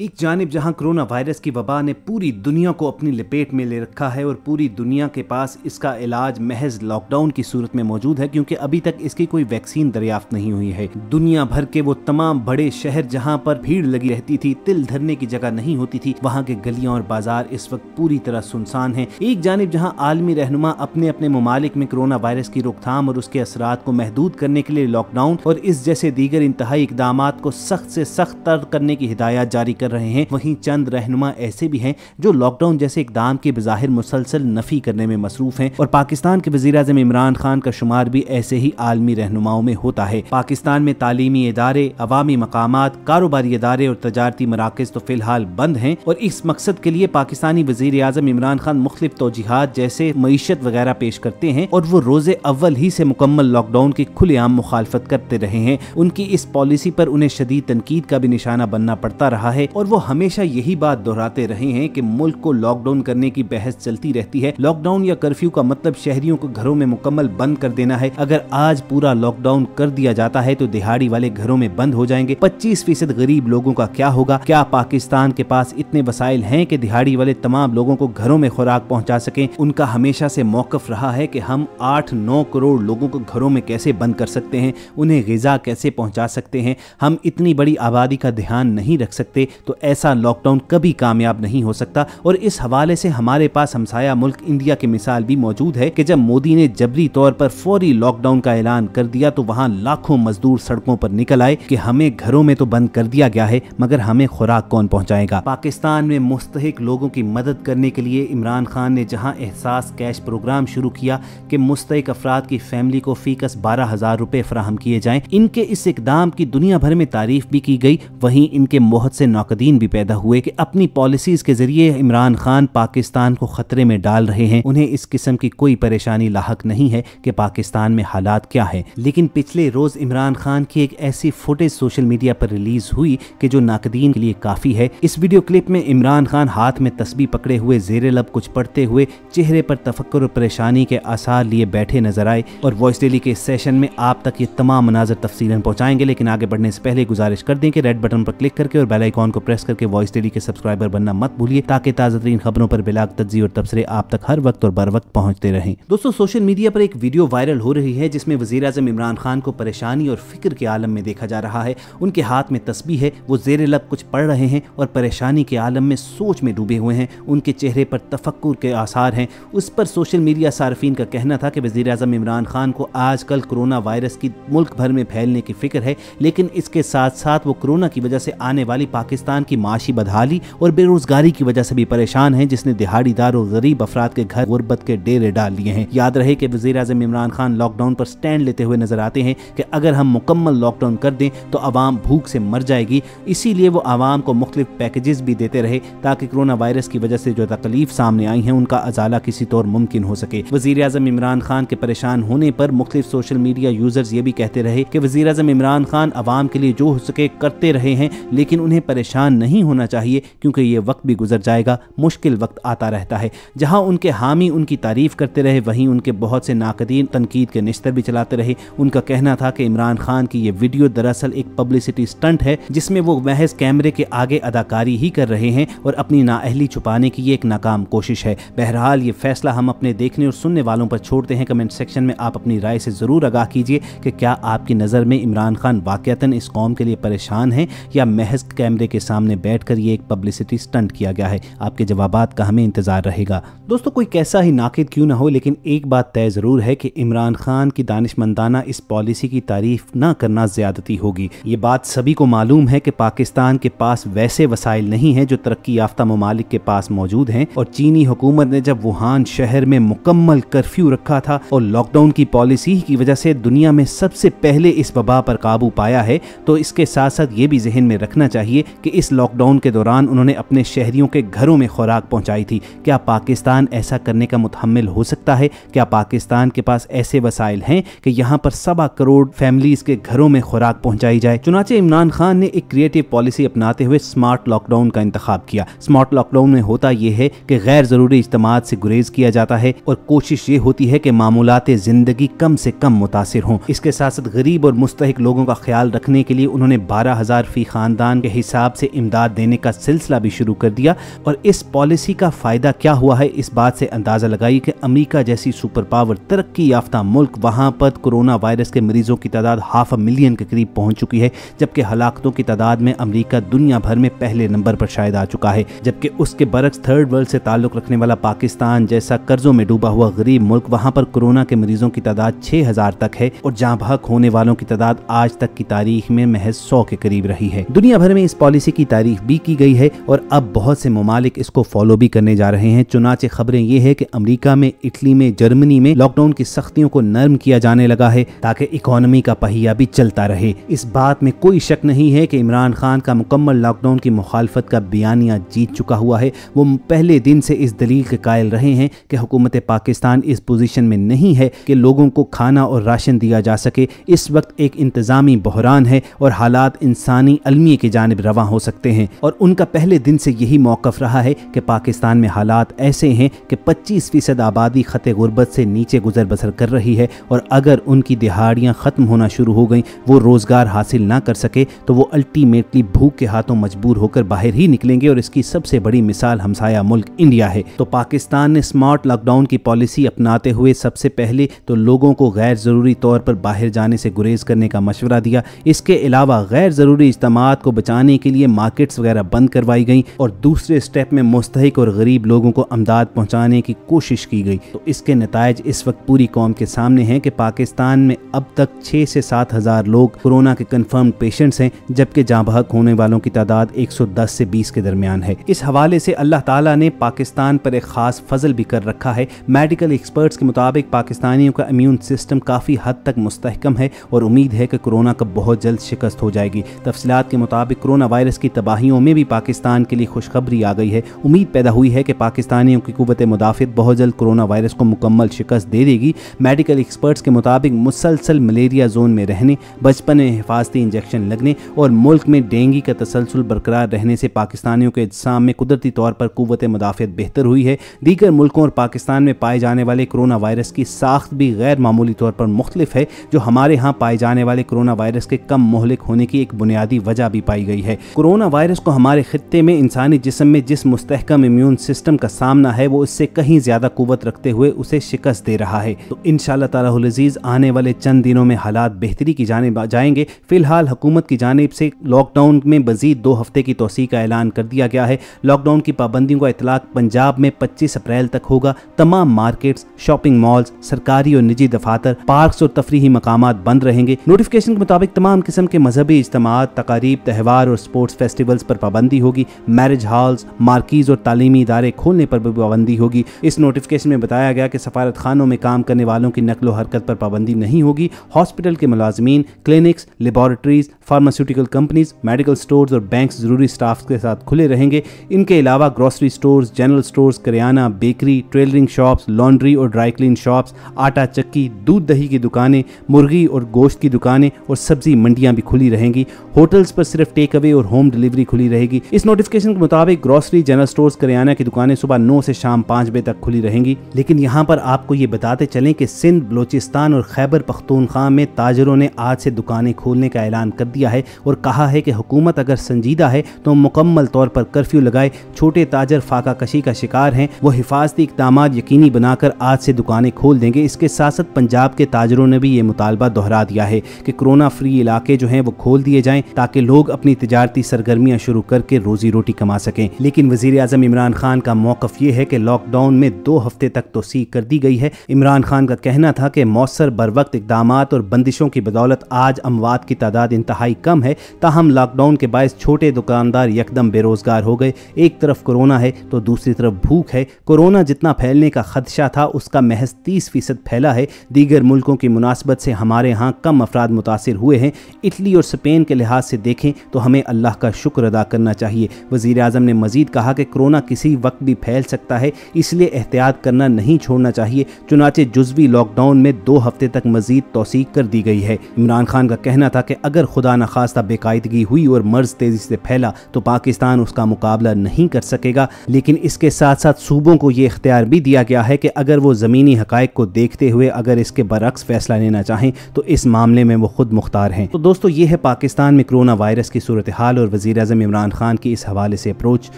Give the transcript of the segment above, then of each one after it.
एक जानिब जहां कोरोना वायरस की वबा ने पूरी दुनिया को अपनी लपेट में ले रखा है और पूरी दुनिया के पास इसका इलाज महज लॉकडाउन की सूरत में मौजूद है, क्योंकि अभी तक इसकी कोई वैक्सीन दरियाफ्त नहीं हुई है। दुनिया भर के वो तमाम बड़े शहर जहां पर भीड़ लगी रहती थी, तिल धरने की जगह नहीं होती थी, वहां के गलियां और बाजार इस वक्त पूरी तरह सुनसान हैं। एक जानिब जहां आलमी रहनुमा अपने अपने ममालिक में कोरोना वायरस की रोकथाम और उसके असरात को महदूद करने के लिए लॉकडाउन और इस जैसे दीगर इंतहाई इकदामात को सख्त से सख्त तर करने की हिदायत जारी कर रहे हैं, वहीं चंद रहनुमा ऐसे भी हैं जो लॉकडाउन जैसे इकदाम की बज़ाहिर मुसलसल नफी करने में मसरूफ हैं। और पाकिस्तान के वज़ीर आज़म इमरान खान का शुमार भी ऐसे ही आलमी रहनुमाओं में होता है। पाकिस्तान में तालीमी इदारे, अवामी मकामात, कारोबारी इदारे और तजारती मराकज़ तो फिलहाल बंद हैं और इस मकसद के लिए पाकिस्तानी वज़ीर आज़म इमरान खान मुख्तलिफ तौजीहात जैसे मईशत वगैरह पेश करते हैं और वो रोजे अव्वल ही से मुकम्मल लॉकडाउन की खुलेआम मुखालफत करते रहे हैं। उनकी इस पॉलिसी पर उन्हें शदीद तनकीद का भी निशाना बनना पड़ता रहा है और वो हमेशा यही बात दोहराते रहे हैं कि मुल्क को लॉकडाउन करने की बहस चलती रहती है। लॉकडाउन या कर्फ्यू का मतलब शहरियों को घरों में मुकम्मल बंद कर देना है। अगर आज पूरा लॉकडाउन कर दिया जाता है तो दिहाड़ी वाले घरों में बंद हो जाएंगे। 25% गरीब लोगों का क्या होगा? क्या पाकिस्तान के पास इतने वसाइल हैं कि दिहाड़ी वाले तमाम लोगों को घरों में खुराक पहुंचा सकें? उनका हमेशा से मौकफ रहा है कि हम 8-9 करोड़ लोगों को घरों में कैसे बंद कर सकते हैं, उन्हें ग़िज़ा कैसे पहुंचा सकते हैं। हम इतनी बड़ी आबादी का ध्यान नहीं रख सकते तो ऐसा लॉकडाउन कभी कामयाब नहीं हो सकता। और इस हवाले से हमारे पास हमसाया मुल्क इंडिया की मिसाल भी मौजूद है कि जब मोदी ने जबरी तौर पर फौरी लॉकडाउन का ऐलान कर दिया तो वहां लाखों मजदूर सड़कों पर निकल आए कि हमें घरों में तो बंद कर दिया गया है मगर हमें खुराक कौन पहुंचाएगा। पाकिस्तान में मुस्तहिक लोगों की मदद करने के लिए इमरान खान ने जहां एहसास कैश प्रोग्राम शुरू किया कि मुस्तहिक अफराद की फैमिली को फीकस 12,000 रुपए फराहम किए जाएं, इनके इस इकदाम की दुनिया भर में तारीफ भी की गई। वहीं इनके मोहत से नौकदीन भी पैदा हुए कि अपनी पॉलिसीज के जरिए इमरान खान पाकिस्तान को खतरे में डाल रहे हैं। उन्हें इस किस्म की कोई परेशानी लाहक नहीं है कि पाकिस्तान में हालात क्या है। लेकिन पिछले रोज इमरान खान की एक ऐसी फुटेज सोशल मीडिया पर रिलीज हुई कि जो नाकदीन के लिए काफी है। इस वीडियो क्लिप में इमरान खान हाथ में तस्बीह पकड़े हुए ज़ेरे लब कुछ पढ़ते हुए चेहरे पर तफक्कुर और परेशानी के आसार लिए बैठे नजर आए। और वॉइस डेली के इस सेशन में आप तक ये तमाम मनाजर तफसीलन पहुंचाएंगे। लेकिन आगे बढ़ने से पहले गुजारिश कर दें कि रेड बटन पर क्लिक करके और बेल आइकॉन को प्रेस करके वॉइस डेली के सब्सक्राइबर बनना मत भूलिए ताकि ताज़ा तरीन खबरों पर बिलाग तज्ज़ी और तबसरे आप तक हर वक्त और बर वक्त पहुंचते रहें। दोस्तों, सोशल मीडिया पर एक वीडियो वायरल हो रही है जिसमें वज़ीर आज़म इमरान खान को परेशानी और फिक्र के आलम में देखा जा रहा है। उनके हाथ में तस्बीह है, वो ज़ेरे लब कुछ पढ़ रहे हैं और परेशानी के आलम में सोच में डूबे हुए हैं। उनके चेहरे पर तफक्कुर के आसार हैं। उस पर सोशल मीडिया सार्फिन का कहना था कि वज़ीर आज़म इमरान खान को आजकल कोरोना वायरस की मुल्क भर में फैलने की फिक्र है, लेकिन इसके साथ साथ वो कोरोना की वजह से आने वाली पाकिस्तान की माशी बदहाली और बेरोजगारी की वजह से भी परेशान हैं, जिसने दिहाड़ीदार और गरीब अफराद के घर गुर्बत के डेरे डाल लिए हैं। याद रहे कि वज़ीर आज़म इमरान खान लॉकडाउन पर स्टैंड लेते हुए नजर आते हैं कि अगर हम मुकम्मल लॉकडाउन कर दें तो आवाम भूख से मर जाएगी। इसीलिए वो आवाम को मुख्तलिफ पैकेजेस भी देते रहे ताकि कोरोना वायरस की वजह से जो तकलीफ सामने आई है उनका अजाला किसी तौर मुमकिन हो सके। वज़ीर आज़म इमरान खान के परेशान होने पर मुख्तलिफ सोशल मीडिया यूजर्स ये भी कहते रहे कि वज़ीर आज़म इमरान खान आवाम के लिए जो हो सके करते रहे हैं, लेकिन उन्हें परेशान नहीं होना चाहिए क्योंकि ये वक्त भी गुजर जाएगा। मुश्किल वक्त आता रहता है। जहां उनके हामी उनकी तारीफ करते रहे, वहीं उनके बहुत से नाकदीन तनकीद के निश्तर भी चलाते रहे। उनका कहना था कि इमरान खान की ये वीडियो दरअसल एक पब्लिसिटी स्टंट है जिसमें वो महज कैमरे के आगे अदाकारी ही कर रहे हैं और अपनी नाअहली छुपाने की ये एक नाकाम कोशिश है। बहरहाल ये फैसला हम अपने देखने और सुनने वालों पर छोड़ते हैं। कमेंट सेक्शन में आप अपनी राय से जरूर आगाह कीजिए कि क्या आपकी नज़र में इमरान खान वाकईतन इस कौम के लिए परेशान है या महज कैमरे के सामने बैठकर ये एक पब्लिसिटी स्टंट किया गया है। आपके जवाबात का हमें इंतजार रहेगा। दोस्तों, कोई कैसा ही नाकिद क्यों ना हो, लेकिन एक बात तय जरूर है कि इमरान खान की दानिशमंदाना इस पॉलिसी की तारीफ ना करना ज्यादती होगी। ये बात सभी को मालूम है कि पाकिस्तान के पास वैसे वसाइल नहीं है जो तरक्की याफ्ता ममालिक के पास मौजूद हैं। और चीनी हुकूमत ने जब वुहान शहर में मुकम्मल कर्फ्यू रखा था और लॉकडाउन की पॉलिसी की वजह से दुनिया में सबसे पहले इस वबा पर काबू पाया है, तो इसके साथ साथ ये भी जहन में रखना चाहिए कि इस लॉकडाउन के दौरान उन्होंने अपने शहरियों के घरों में खुराक पहुंचाई थी। क्या पाकिस्तान ऐसा करने का मुतहम्मिल हो सकता है? क्या पाकिस्तान के पास ऐसे वसाइल हैं कि यहाँ पर 1.25 करोड़ फैमिलीज के घरों में खुराक पहुंचाई जाए? चुनाचे इमरान खान ने एक क्रिएटिव पॉलिसी अपनाते हुए स्मार्ट लॉकडाउन का इंतखाब किया। स्मार्ट लॉकडाउन में होता यह है कि गैर जरूरी इज्तिमात से गुरेज किया जाता है और कोशिश ये होती है कि मामूलात जिंदगी कम से कम मुतासिर हों। इसके साथ साथ गरीब और मुस्तहिक लोगों का ख्याल रखने के लिए उन्होंने 12,000 फी खानदान के हिसाब से इमदाद देने का सिलसिला भी शुरू कर दिया। और इस पॉलिसी का फायदा क्या हुआ है, इस बात से अंदाजा लगाइए कि अमेरिका जैसी सुपर पावर, तरक्की याफ्ता मुल्क, वहां पर कोरोना वायरस के मरीजों की तादाद 500,000 के करीब पहुंच चुकी है, जबकि हलाकतों की तादाद में अमेरिका दुनिया भर में पहले नंबर पर शायद आ चुका है। जबकि उसके बरक्स थर्ड वर्ल्ड से ताल्लुक रखने वाला पाकिस्तान जैसा कर्जों में डूबा हुआ गरीब मुल्क, वहां पर कोरोना के मरीजों की तादाद 6,000 तक है और जाँ बहक होने वालों की तादाद आज तक की तारीख में महज 100 के करीब रही है। दुनिया भर में इस पॉलिसी की तारीफ भी की गई है और अब बहुत से ममालिक इसको फॉलो भी करने जा रहे हैं। चुनाचे खबरें ये है कि अमेरिका में, इटली में, जर्मनी में लॉकडाउन की सख्तियों को नरम किया जाने लगा है ताकि इकोनॉमी का पहिया भी चलता रहे। इस बात में कोई शक नहीं है कि इमरान खान का मुकम्मल लॉकडाउन की मुखालफत का बयानिया जीत चुका हुआ है। वो पहले दिन से इस दलील के कायल रहे हैं कि हुकूमत पाकिस्तान इस पोजीशन में नहीं है कि लोगों को खाना और राशन दिया जा सके। इस वक्त एक इंतजामी बहरान है और हालात इंसानी अलमिये की जानिब रवां हो सकते हैं और उनका पहले दिन से यही मौक़िफ़ रहा है कि पाकिस्तान में हालात ऐसे हैं कि 25% आबादी खते गुर्बत से नीचे गुजर बसर कर रही है और अगर उनकी दिहाड़ियाँ ख़त्म होना शुरू हो गई, वो रोज़गार हासिल ना कर सके तो वो अल्टीमेटली भूख के हाथों मजबूर होकर बाहर ही निकलेंगे। और इसकी सबसे बड़ी मिसाल हमसाया मुल्क इंडिया है। तो पाकिस्तान ने स्मार्ट लॉकडाउन की पॉलिसी अपनाते हुए सबसे पहले तो लोगों को गैर ज़रूरी तौर पर बाहर जाने से गुरेज करने का मशवरा दिया। इसके अलावा गैर ज़रूरी इज्तिमात को बचाने के लिए मार्केट्स वगैरह बंद करवाई गई और दूसरे स्टेप में मुस्तहिक और गरीब लोगों को अमदाद पहुँचाने की कोशिश की गई। तो इसके नतायज इस वक्त पूरी कौम के सामने हैं कि पाकिस्तान में अब तक 6 से 7 हज़ार लोग कोरोना के कंफर्म पेशेंट्स हैं, जबकि जाँ बहक होने वालों की तादाद 110 से 20 के दरमियान है। इस हवाले से अल्लाह ताला ने पाकिस्तान पर एक ख़ास फजल भी कर रखा है। मेडिकल एक्सपर्ट्स के मुताबिक पाकिस्तानियों का इम्यून सिस्टम काफ़ी हद तक मुस्तहकम है और उम्मीद है कि कोरोना का बहुत जल्द शिकस्त हो जाएगी। तफसीलात के मुताबिक कोरोना वायरस की तबाहियों में भी पाकिस्तान के लिए खुशखबरी आ गई है। उम्मीद पैदा हुई है कि पाकिस्तानियों की कुव्वत मुदाफ़ित बहुत जल्द कोरोना वायरस को मुकम्मल शिकस्त दे देगी। मेडिकल एक्सपर्ट्स के मुताबिक मुसलसल मलेरिया जोन में रहने, बचपन में हिफाजती इंजेक्शन लगने और मुल्क में डेंगू का तसलसल बरकरार रहने से पाकिस्तानियों के इज्साम में कुदरती तौर पर कुव्वत मुदाफ़ित बेहतर हुई है। दीगर मुल्कों और पाकिस्तान में पाए जाने वाले कोरोना वायरस की साख्त भी गैर मामूली तौर पर मुख्तलिफ है, जो हमारे यहाँ पाए जाने वाले कोरोना वायरस के कम मोहलिक होने की एक बुनियादी वजह भी पाई गई है। कोरोना वायरस को हमारे खित्ते में इंसानी जिस्म में जिस मुस्तहकम इम्यून सिस्टम का सामना है, वो इससे कहीं ज़्यादा कुव्वत रखते हुए उसे शिकस्त दे रहा है। तो इंशाअल्लाह ताला अल अज़ीज़ आने वाले चंद दिनों में हालात बेहतरी की जानिब जाएंगे। फिलहाल हुकूमत की जानिब से लॉकडाउन में मज़ीद 2 हफ्ते की तोसी का ऐलान कर दिया गया है। लॉकडाउन की पाबंदियों का इतलाक पंजाब में 25 अप्रैल तक होगा। तमाम मार्केट्स, शॉपिंग मॉल्स, सरकारी और निजी दफातर, पार्क्स और तफरीही मकामात बंद रहेंगे। नोटिफिकेशन के मुताबिक तमाम किस्म के मजहबी इज्तिमात, तकारीब, त्यौहार और स्पोर्ट्स फेस्टिवल्स पर पाबंदी होगी। मैरिज हॉल्स, मार्कीज और तालीमी इदारे खोलने पर भी पाबंदी होगी। इस नोटिफिकेशन में बताया गया कि सफारत खानों में काम करने वालों की नकलो हरकत पर पाबंदी नहीं होगी। हॉस्पिटल के मुलाजमीन, clinics, laboratories, pharmaceutical companies, medical stores और बैंक जरूरी स्टाफ के साथ खुले रहेंगे। इनके अलावा ग्रोसरी स्टोर्स, जनरल स्टोर्स, करियाना, बेकरी, टेलरिंग शॉप्स, लॉन्ड्री और ड्राई क्लीन शॉप्स, आटा चक्की, दूध दही की दुकानें, मुर्गी और गोश्त की दुकानें और सब्जी मंडियां भी खुली रहेंगी। होटल्स पर सिर्फ टेक अवे और होम डिलीवरी खुली रहेगी। इस नोटिफिकेशन के मुताबिक ग्रोसरी, जनरल स्टोर्स, करियाना की दुकानें सुबह 9 से शाम 5 बजे तक खुली रहेंगी। लेकिन यहाँ पर आपको ये बताते चलें कि सिंध, बलोचिस्तान और खैबर पख्तूनख्वा में ताजरों ने आज से दुकानें खोलने का ऐलान कर दिया है और कहा है कि हुकूमत अगर संजीदा है तो मुकम्मल तौर पर कर्फ्यू लगाए। छोटे ताजर फाका कशी का शिकार हैं, वो हिफाजती इक़दाम यकीनी बनाकर आज से दुकानें खोल देंगे। इसके साथ साथ पंजाब के ताजरों ने भी ये मुतालबा दोहरा दिया है कि कोरोना फ्री इलाके जो हैं वो खोल दिए जाएं ताकि लोग अपनी तिजारती सरगर्मियां शुरू करके रोजी रोटी कमा सकें। लेकिन वज़ीर आज़म इमरान खान का मौक़िफ़ ये है कि लॉकडाउन में 2 हफ्ते तक तोसी कर दी गई है। इमरान खान का कहना था कि मौसर बरवक्त इक़दामात और बंदिशों की बदौलत आज अमवात की तादाद इंतहाई कम है। ताहम लॉकडाउन के बायस छोटे दुकानदार यकदम बेरोजगार हो गए। एक तरफ कोरोना है तो दूसरी तरफ भूख है। कोरोना जितना फैलने का खदशा था उसका महज 30% फैला है। दीगर मुल्कों की मुनासबत से हमारे यहाँ कम अफराद मुतासिर हुए हैं। इटली और स्पेन के लिहाज से देखें तो हमें अल्लाह का शुक्र अदा करना चाहिए। वज़ीर आज़म ने मज़ीद कहा कि कोरोना किसी वक्त भी फैल सकता है, इसलिए एहतियात करना नहीं छोड़ना चाहिए। चुनाचे जुज़वी लॉकडाउन में 2 हफ्ते तक मज़ीद तौसीक कर दी गई है। इमरान खान का कहना था कि अगर खुदा न खास्ता बेकायदगी हुई और मर्ज तेज़ी से फैला तो पाकिस्तान उसका मुकाबला नहीं कर सकेगा। लेकिन इसके साथ साथ सूबों को ये इख्तियार भी दिया गया है कि अगर वो ज़मीनी हक़ाइक़ को देखते हुए अगर इसके बरअक्स फैसला लेना चाहें तो इस मामले में वो खुद मुख्तार हैं। तो दोस्तों ये है पाकिस्तान में कोरोना वायरस की सूरत हाल और वज़ीर आज़म इमरान खान की इस हवाले से अप्रोच,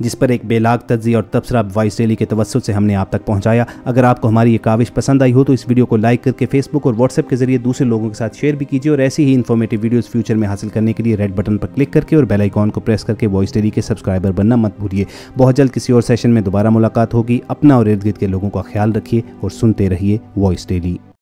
जिस पर एक बेलाग तज्ज़िया और तबसरा वॉइस डेली के तवस्सुत से हमने आप तक पहुँचाया। अगर आपको हमारी ये काविश पसंद आई हो तो इस वीडियो को लाइक करके फेसबुक और व्हाट्सएप के जरिए दूसरे लोगों के साथ शेयर भी कीजिए, और ऐसी ही इन्फॉर्मेटिव वीडियोस फ्यूचर में हासिल करने के लिए रेड बटन पर क्लिक करके और बेल आइकॉन को प्रेस करके वॉइस डेली के सब्सक्राइबर बनना मत भूलिए। बहुत जल्द किसी और सेशन में दोबारा मुलाकात होगी। अपना और इर्द गिर्द के लोगों का ख्याल रखिए और सुनते रहिए वॉइस डेली।